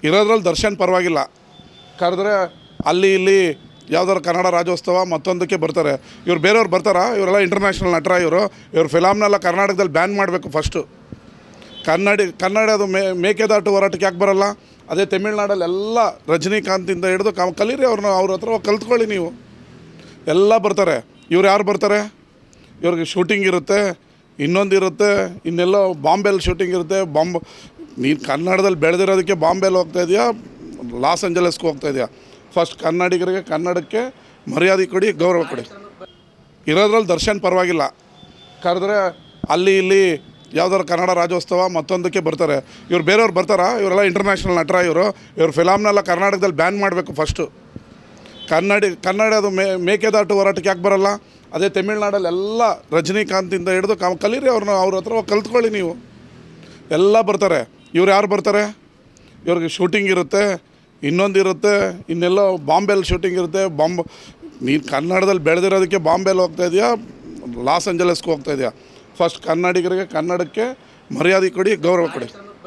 ಇರೋದ್ರಲ್ಲಿ ದರ್ಶನ್ ಪರವಾಗಿಲ್ಲ, ಕರೆದ್ರೆ ಅಲ್ಲಿ ಇಲ್ಲಿ ಯಾವ್ದಾದ್ರು ಕನ್ನಡ ರಾಜ್ಯೋತ್ಸವ ಮತ್ತೊಂದಕ್ಕೆ ಬರ್ತಾರೆ. ಇವ್ರು ಬೇರೆಯವ್ರು ಬರ್ತಾರಾ? ಇವರೆಲ್ಲ ಇಂಟರ್ನ್ಯಾಷನಲ್ ನಟರ. ಇವ್ರ ಫಿಲಮ್ನೆಲ್ಲ ಕರ್ನಾಟಕದಲ್ಲಿ ಬ್ಯಾನ್ ಮಾಡಬೇಕು ಫಸ್ಟು. ಕನ್ನಡದು ಮೇಕೆದಾಟು ಹೋರಾಟಕ್ಕೆ ಯಾಕೆ ಬರೋಲ್ಲ? ಅದೇ ತಮಿಳ್ನಾಡಲ್ಲಿ ಎಲ್ಲ ರಜನಿಕಾಂತಿಂದ ಹಿಡಿದು ಕಲೀರಿ ಅವ್ರ ಹತ್ರ ಹೋಗಿ ಕಲ್ತ್ಕೊಳ್ಳಿ ನೀವು. ಎಲ್ಲ ಬರ್ತಾರೆ. ಇವ್ರು ಯಾರು ಬರ್ತಾರೆ? ಇವ್ರಿಗೆ ಶೂಟಿಂಗ್ ಇರುತ್ತೆ, ಇನ್ನೊಂದಿರುತ್ತೆ, ಇನ್ನೆಲ್ಲೋ ಬಾಂಬೆಲಿ ಶೂಟಿಂಗ್ ಇರುತ್ತೆ. ನೀನು ಕನ್ನಡದಲ್ಲಿ ಬೆಳೆದಿರೋದಕ್ಕೆ ಬಾಂಬೆಲಿ ಹೋಗ್ತಾ ಇದೆಯಾ, ಲಾಸ್ ಏಂಜಲಸ್ಗೆ ಹೋಗ್ತಾ ಇದೆಯಾ? ಫಸ್ಟ್ ಕನ್ನಡಿಗರಿಗೆ ಕನ್ನಡಕ್ಕೆ ಮರ್ಯಾದೆ ಕೊಡಿ, ಗೌರವ ಕೊಡಿ. ಇರೋದ್ರಲ್ಲಿ ದರ್ಶನ್ ಪರವಾಗಿಲ್ಲ, ಕರೆದ್ರೆ ಅಲ್ಲಿ ಇಲ್ಲಿ ಯಾವ್ದಾದ್ರು ಕನ್ನಡ ರಾಜ್ಯೋತ್ಸವ ಮತ್ತೊಂದಕ್ಕೆ ಬರ್ತಾರೆ. ಇವ್ರು ಬೇರೆಯವ್ರು ಬರ್ತಾರಾ? ಇವರೆಲ್ಲ ಇಂಟರ್ನ್ಯಾಷನಲ್ ನಟರ. ಇವ್ರ ಫಿಲಮ್ನೆಲ್ಲ ಕರ್ನಾಟಕದಲ್ಲಿ ಬ್ಯಾನ್ ಮಾಡಬೇಕು ಫಸ್ಟು. ಕನ್ನಡದು ಮೇಕೆದಾಟು ಹೋರಾಟಕ್ಕೆ ಯಾಕೆ ಬರೋಲ್ಲ? ಅದೇ ತಮಿಳ್ನಾಡಲ್ಲಿ ಎಲ್ಲ ರಜನಿಕಾಂತಿಂದ ಹಿಡಿದು ಕಲೀರಿ ಅವ್ರ ಹತ್ರ ಹೋಗಿ ಕಲ್ತ್ಕೊಳ್ಳಿ ನೀವು. ಎಲ್ಲ ಬರ್ತಾರೆ. ಇವ್ರು ಯಾರು ಬರ್ತಾರೆ? ಇವ್ರಿಗೆ ಶೂಟಿಂಗ್ ಇರುತ್ತೆ, ಇನ್ನೊಂದಿರುತ್ತೆ, ಇನ್ನೆಲ್ಲೋ ಬಾಂಬೆಲಿ ಶೂಟಿಂಗ್ ಇರುತ್ತೆ. ನೀನು ಕನ್ನಡದಲ್ಲಿ ಬೆಳೆದಿರೋದಕ್ಕೆ ಬಾಂಬೆಲಿ ಹೋಗ್ತಾ ಇದೆಯಾ, ಲಾಸ್ ಏಂಜಲಸ್ಗೆ ಹೋಗ್ತಾ ಇದೆಯಾ? ಫಸ್ಟ್ ಕನ್ನಡಿಗರಿಗೆ ಕನ್ನಡಕ್ಕೆ ಮರ್ಯಾದೆ ಕೊಡಿ, ಗೌರವ ಕೊಡಿ.